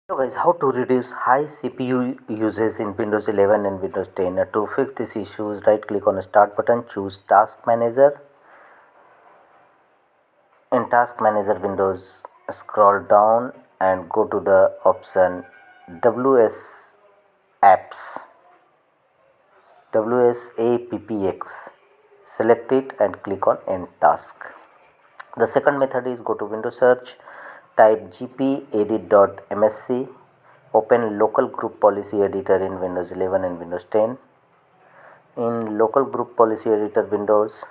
Hello guys, how to reduce high CPU usage in Windows 11 and Windows 10. To fix these issues, right click on the start button, choose task manager. In task manager windows, scroll down and go to the option WS apps, WSAPPX. Select it and click on end task. The second method is go to Windows search, type gpedit.msc, open local group policy editor in Windows 11 and Windows 10. In local group policy editor windows,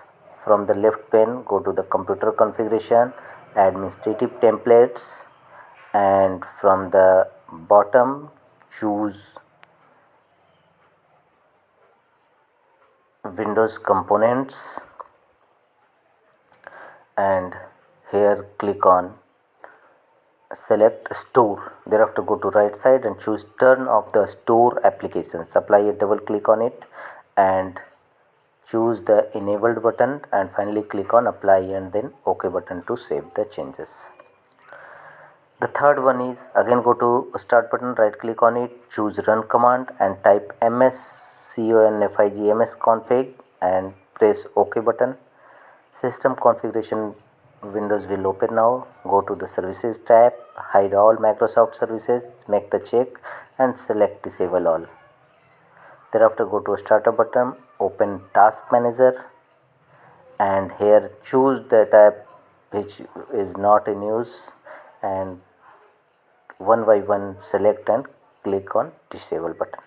from the left pane go to the computer configuration, administrative templates, and from the bottom choose Windows components, and here click on select store. Thereafter go to right side and choose turn off the store applications. Apply a double click on it and choose the enabled button, and finally click on apply and then OK button to save the changes. The third one is again go to start button, right click on it, choose run command and type msconfig and press OK button. System configuration windows will open now. Go to the services tab, hide all Microsoft services, make the check and select disable all. Thereafter go to startup button, open task manager and here choose the tab which is not in use and one by one select and click on disable button.